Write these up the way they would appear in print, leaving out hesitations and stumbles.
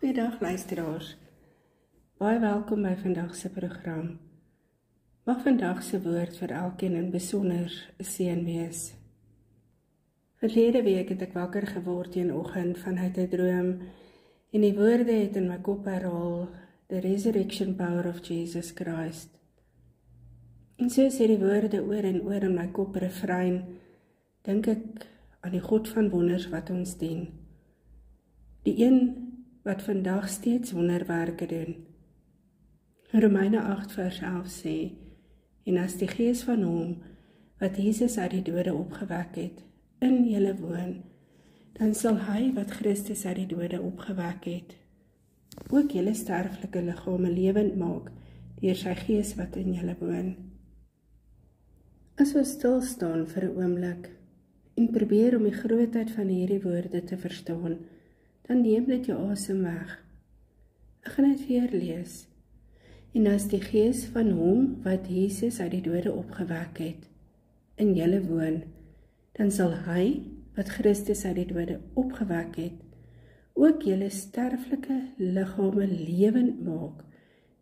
Goeiedag luisteraars, baie welkom by vandag se program. Mag vandag se woord vir elkeen in besonder 'n seën wees. Verlede week het ek wakker geword teen oggend vanuit 'n droom en die woorde het in my kop herhaal, the resurrection power of Jesus Christ. En so sê die woorde oor en oor in my kop refrein, dink ek aan die God van wonders wat ons dien. Die een wat vandag steeds wonderwerke doen. Romeine 8 vers 11 sê, en as die gees van hom, wat Jesus uit die dode opgewek het, in julle woon, dan sal hy wat Christus uit die dode opgewek het, ook julle sterflike liggame lewend maak, deur sy gees wat in julle woon. As ons stil staan vir 'n oomblik, en probeer om die grootheid van hierdie woorde te verstaan, dan neem dit jou asem weg. Ek gaan dit weer lees. En as die gees van hom wat Jesus uit die dode opgewek het, in julle woon, dan sal hy wat Christus uit die dode opgewek het, ook julle sterflike liggame lewend maak,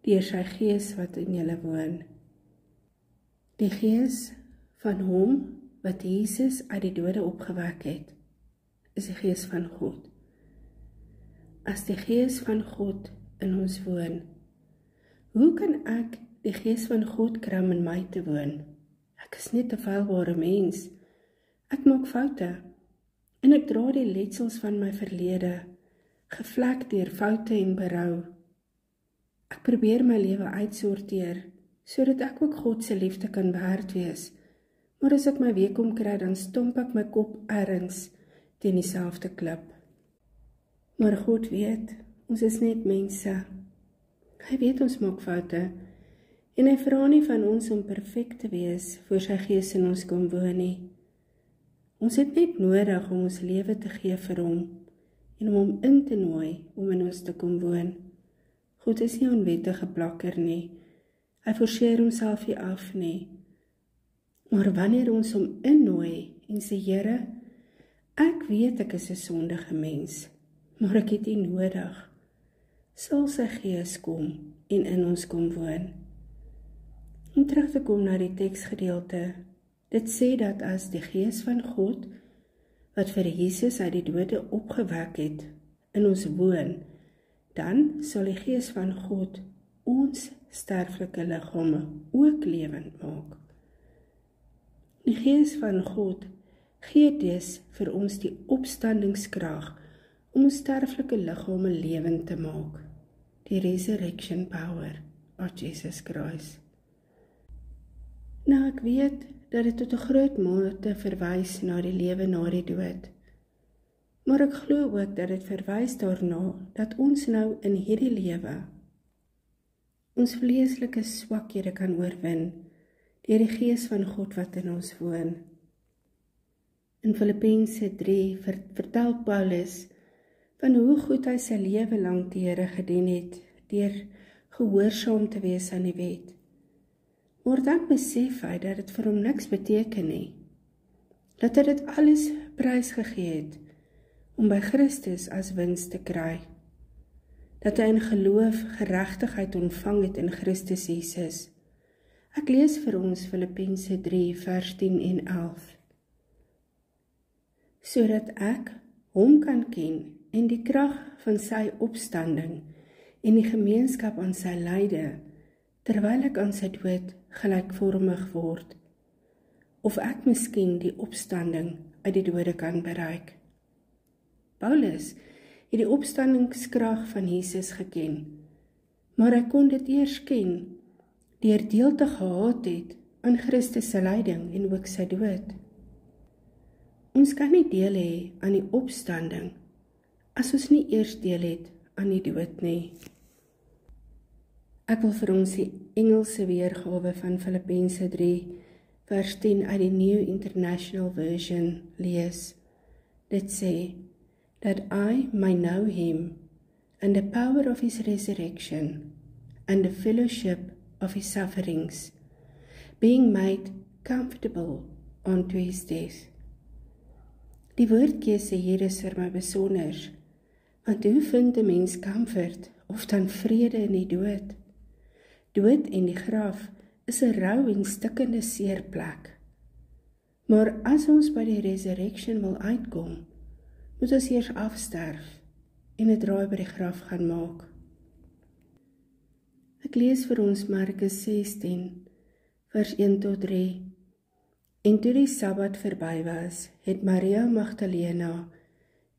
deur sy gees wat in julle woon. Die gees van hom wat Jesus uit die dode opgewek het, is die gees van God. As die gees van God in ons woon, hoe kan ek die gees van God kry om in my te woon? Ek is net 'n feilbare mens. Ek maak foute, en ek dra die letsels van my verlede, gevlek deur foute en berou. Ek probeer my lewe uitsorteer, sodat ek ook God se liefde kan werd wees, maar as ek my week omkry, dan stomp ek my kop ergens teen dieselfde klip. Maar God weet, ons is net mense. Hy weet ons maak foute, en hy vra nie van ons om perfek te wees, voor sy gees in ons kom woon nie. Ons het net nodig om ons lewe te gee vir hom, en om hom in te nooi om in ons te kom woon. God is nie 'n onwettige plakker nie, hy forceer homself nie af nie. Maar wanneer ons hom innooi en sê, Here, ek weet ek is 'n sondige mens, maar ek het U nodig, sal sy gees kom en in ons kom woon. Om terug te kom na die teksgedeelte, dit sê dat as die gees van God, wat vir Jesus uit die dode opgewek het, in ons woon, dan sal die gees van God ons sterflike liggame ook lewend maak. Die gees van God gee dus vir ons die opstandingskrag om ons sterflike liggame lewend te maak. Die resurrection power of Jesus Christ. Nou ek weet dat dit tot 'n groot mate verwys na die lewe na die dood. Maar ek glo ook dat dit verwys daarna dat ons nou in hierdie lewe ons vleeslike swakhede kan oorwin deur die gees van God wat in ons woon. In Filippense 3 vertel Paulus van hoe goed hy sy lewe lank die Here gedien het, deur gehoorsaam te wees aan die wet. Maar dan besef hy dat dit vir hom niks beteken nie, dat hy dit alles prysgegee het, om by Christus as wins te kry, dat hy in geloof geregtigheid ontvang het in Christus Jesus. Ek lees vir ons Filippense 3 vers 10 en 11. Sodat ek hom kan ken en die krag van sy opstanding en die gemeenskap aan sy lyde, terwyl ek aan sy dood gelykvormig word, of ek miskien die opstanding uit die dode kan bereik. Paulus het die opstandingskrag van Jesus geken, maar hy kon dit eers ken, deur deel te gehad het aan Christus se lyding en ook sy dood. Ons kan nie deel hê aan die opstanding, as ons nie eers deel het aan die dood nie. Ek wil vir ons die Engelse weergawe van Filippense 3, vers 10 uit die New International Version lees. Dit sê, that I may know him, and the power of his resurrection, and the fellowship of his sufferings, being made comfortable unto his death. Die woordkeuse hier is vir my besonder, Want hoe vind 'n mens comfort of dan vrede in die dood? Dood en die graf is 'n rou en stikkende seerplek. Maar as ons by die resurrection wil uitkom, moet ons eers afsterf en 'n draai by die graf gaan maak. Ek lees vir ons Markus 16, vers 1 tot 3. En toe die Sabbat verby was, het Maria Magdalena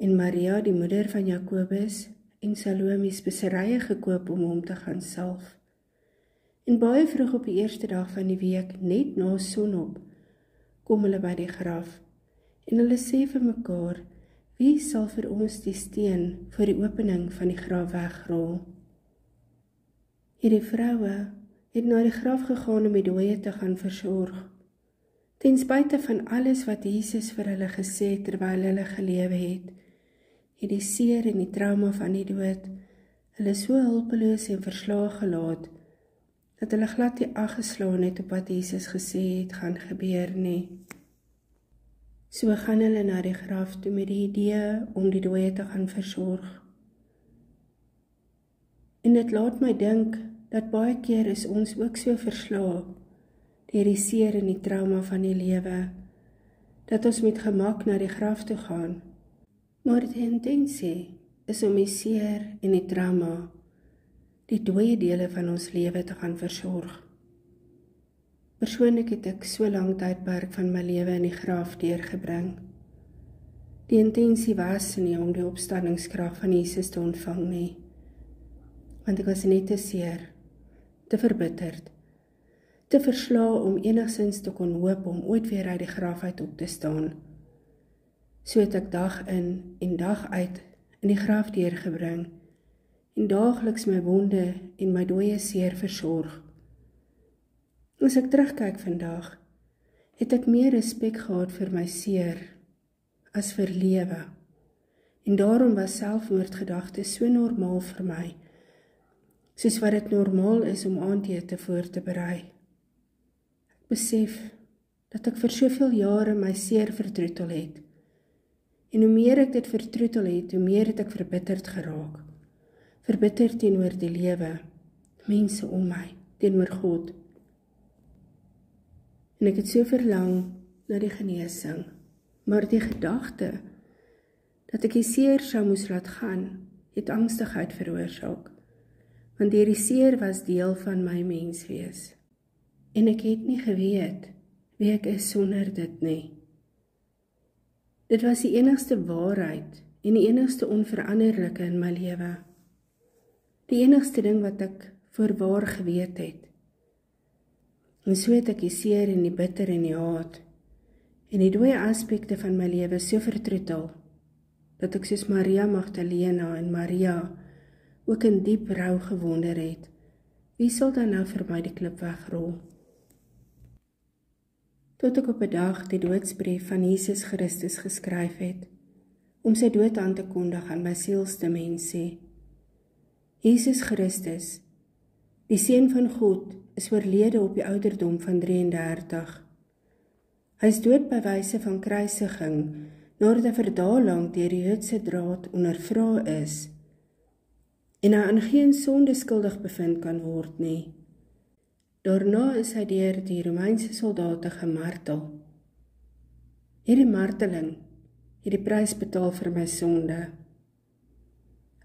en Maria, die moeder van Jakobus en Salome, speserye gekoop om hom te gaan salf. En baie vroeg op die eerste dag van die week, net na sonop, kom hulle by die graf, en hulle sê vir mekaar, wie sal vir ons die steen vir die opening van die graf wegrol? Hierdie vroue het na die graf gegaan om die dooie te gaan versorg. Ten spyte van alles wat Jesus vir hulle gesê het terwyl hulle gelewe het, het die seer en die trauma van die dood hulle so hulpeloos en verslae gelaat, dat hulle glad nie ag geslaan het op wat Jesus gesê het gaan gebeur nie. So gaan hulle na die graf toe met die idee om die dooie te gaan versorg. En dit laat my dink dat baie keer is ons ook so verslae deur die seer en die trauma van die lewe, dat ons met gemak na die graf toe gaan. Maar die intensie is om die seer en die trauma, die dooie dele van ons lewe te gaan versorg. Persoonlik het ek so lang tydperk van my lewe in die graf deurgebring. Die intensie was nie om die opstandingskrag van Jesus te ontvang nie, want ek was net te seer, te verbitterd, te verslae om enigstens te kon hoop om ooit weer uit die graf uit op te staan. So het ek dag in en dag uit in die graf deurgebring en daagliks my wonde en my dooie seer versorg. As ek terugkyk vandag, het ek meer respek gehad vir my seer as vir lewe. En daarom was selfmoordgedagtes so normaal vir my, soos wat dit normaal is om aandete voor te berei. Ek besef dat ek vir soveel jare my seer vertroetel het. En hoe meer ek dit vertroetel het, hoe meer het ek verbitterd geraak. Verbitterd teenoor die lewe, mense om my, teenoor God. En ek het so verlang na die genesing, maar die gedagte dat ek die seer sou moes laat gaan, het angstigheid veroorsaak, want die seer was deel van my menswees. En ek het nie geweet wie ek is sonder dit nie. Dit was die enigste waarheid en die enigste onveranderlike in my lewe. Die enigste ding wat ek voorwaar geweet het. En so het ek die seer en die bitter en die haat en die dooie aspekte van my lewe so vertroetel, dat ek soos Maria Magdalena en Maria ook in diep rou gewonder het, wie sal dan nou vir my die klip wegrol? Tot ek op 'n dag die doodsbrief van Jesus Christus geskryf het, om sy dood aan te kondig aan my sielste mens sê, Jesus Christus, die Seun van God, is oorlede op die ouderdom van 33. Hy is dood by wyse van kruisiging, nadat hy vir dae lank deur die Joodse draad ondervra is, en hy aan geen sonde skuldig bevind kan word nie. Daarna is hy deur die Romeinse soldate gemartel. Hierdie marteling het die prys betaal vir my sonde.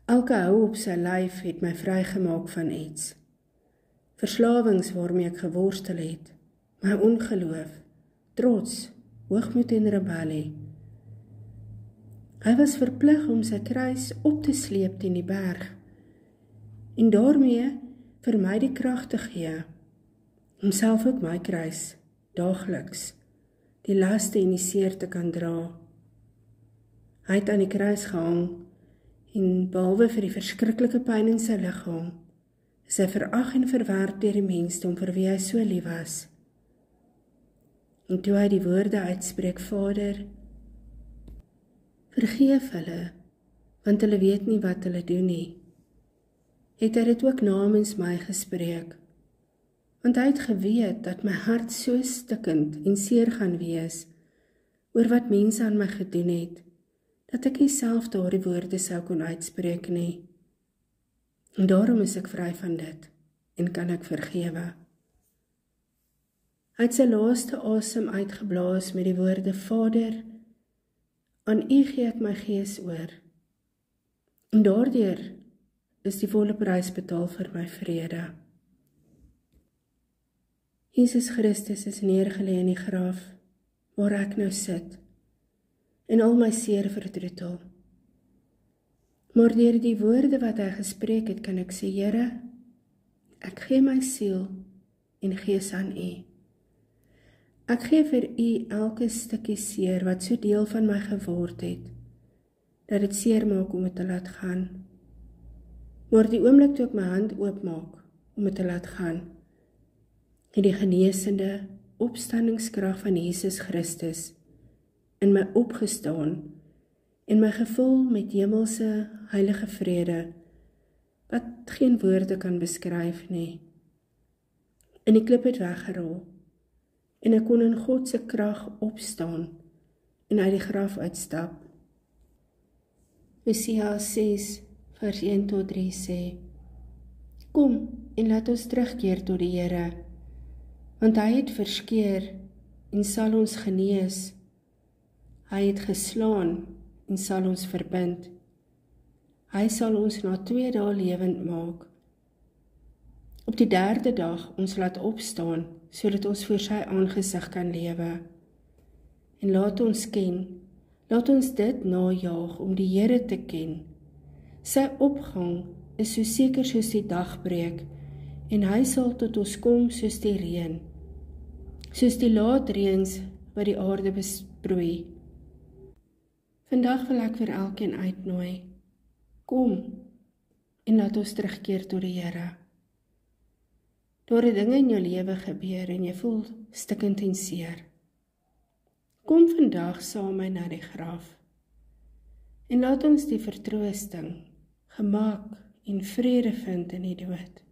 Elke hou op sy lyf het my vrygemaak van iets. Verslawings waarmee ek geworstel het, my ongeloof, trots, hoogmoed en rebellie. Hy was verplig om sy kruis op te sleep teen die berg, en daarmee vir my die krag te gee, om self ook my kruis, daagliks, die laste en die seer te kan dra. Hy het aan die kruis gehang, en behalwe vir die verskriklike pyn in sy liggaam, is hy verag en verwerp deur die mensdom vir wie hy so lief was. En toe hy die woorde uitspreek, Vader, vergeef hulle, want hulle weet nie wat hulle doen nie, het hy dit ook namens my gespreek, want hy het geweet dat my hart so stikkend en seer gaan wees, oor wat mense aan my gedoen het, dat ek nie self daardie woorde sou kon uitspreek nie. En daarom is ek vry van dit en kan ek vergewe. Hy het sy laaste asem uitgeblaas met die woorde: Vader, aan U gee ek my gees oor. En daardeur is die volle prys betaal vir my vrede. Jesus Christus is neergelê in die graf, waar ek nou sit, en al my seer vertroetel. Maar deur die woorde wat hy gespreek het, kan ek sê: Here, ek gee my siel en gees aan U. Ek gee vir U elke stukkie seer wat so deel van my geword het, dat dit seer maak om het te laat gaan. Maar die oomblik toe ek my hand oopmaak om het te laat gaan, het die genesende opstandingskrag van Jesus Christus in my opgestaan en my gevul met hemelse heilige vrede, wat geen woorde kan beskryf nie. En die klip het weggerol, en ek kon in God se krag opstaan en uit die graf uitstap. Hosea 6 vers 1-3 sê: Kom en laat ons terugkeer tot die Here, want hy het verskeur en sal ons genees. Hy het geslaan en sal ons verbind. Hy sal ons na 2 dae lewend maak. Op die 3de dag ons laat opstaan, sodat ons voor sy aangesig kan lewe. En laat ons ken, laat ons dit najaag om die Here te ken. Sy opgang is so seker soos die dagbreek, en hy sal tot ons kom soos die reën, soos die laatreëns wat die aarde besproei. Vandag wil ek vir elkeen uitnooi: Kom en laat ons terugkeer tot die Here. Daar het dinge in jou lewe gebeur en jy voel stikkend en seer. Kom vandag saam met my na die graf en laat ons die vertroosting, gemak en vrede vind in die dood.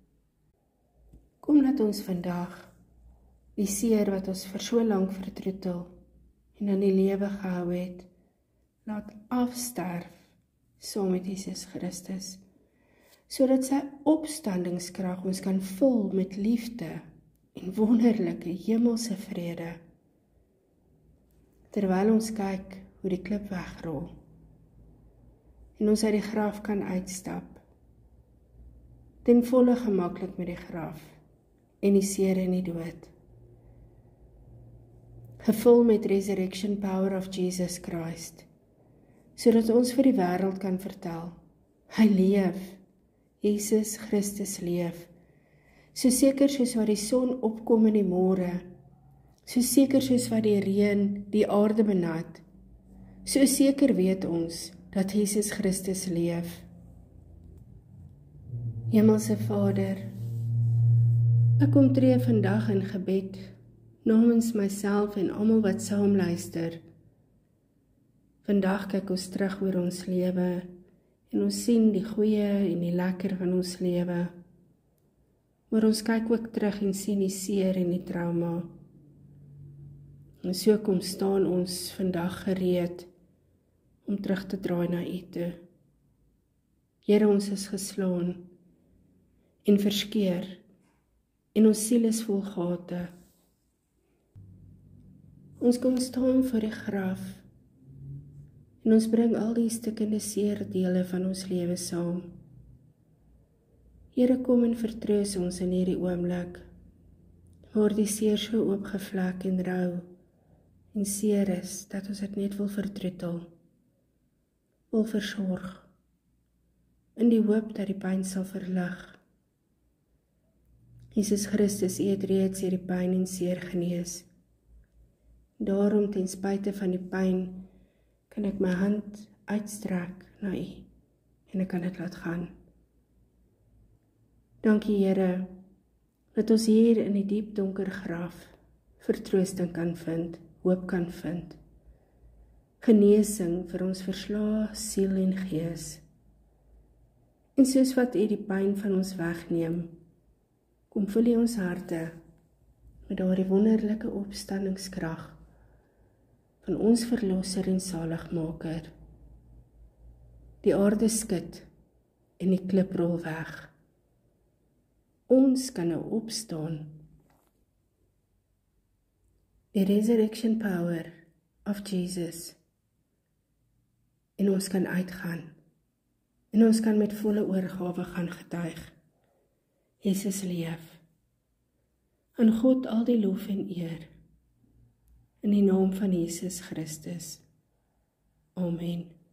Kom laat ons vandag die seer wat ons vir so lank vertroetel en in die lewe gehou het, laat afsterf saam met Jesus Christus, sodat sy opstandingskrag ons kan vul met liefde en wonderlike hemelse vrede. Terwyl ons kyk hoe die klip wegrol en ons uit die graf kan uitstap, ten volle gemaklik met die graf en die seer en die dood. Gevul met resurrection power of Jesus Christ, sodat ons vir die wêreld kan vertel: Hy leef, Jesus Christus leef, so seker soos wat die son opkom in die môre, so seker soos wat die reën die aarde benat, so seker weet ons dat Jesus Christus leef. Hemelse Vader, ek kom tree vandag in gebed namens myself en almal wat saam luister. Vandag kyk ons terug oor ons lewe en ons sien die goeie en die lekker van ons lewe. Maar ons kyk ook terug en sien die seer en die trauma. En so kom staan ons vandag gereed om terug te draai na U toe. Here, ons is geslaan en verskeur en ons siel is vol gate. Ons kom staan voor die graf en ons bring al die stikkende seer dele van ons lewe saam. Here, kom en vertroos ons in hierdie oomblik, waar die seer so oopgevlek en rou en seer is, dat ons dit net wil vertroetel, wil versorg, in die hoop dat die pyn sal verlig. Jesus Christus, U het reeds hierdie pyn en seer genees. Daarom, ten spyte van die pyn, kan ek my hand uitstrek na U en ek kan dit laat gaan. Dankie, Here, dat ons hier in die diep donker graf vertroosting kan vind, hoop kan vind, genesing vir ons verslae siel en gees. En soos wat U die pyn van ons wegneem, kom vul U ons harte met daardie wonderlike opstandingskrag van ons Verlosser en Zaligmaker, Die aarde skud en die klip rol weg. Ons kan nou opstaan. Die resurrection power of Jesus. En ons kan uitgaan. En ons kan met volle oorgawe gaan getuig. Jesus leef. Aan God al die lof en eer. In die naam van Jesus Christus. Amen.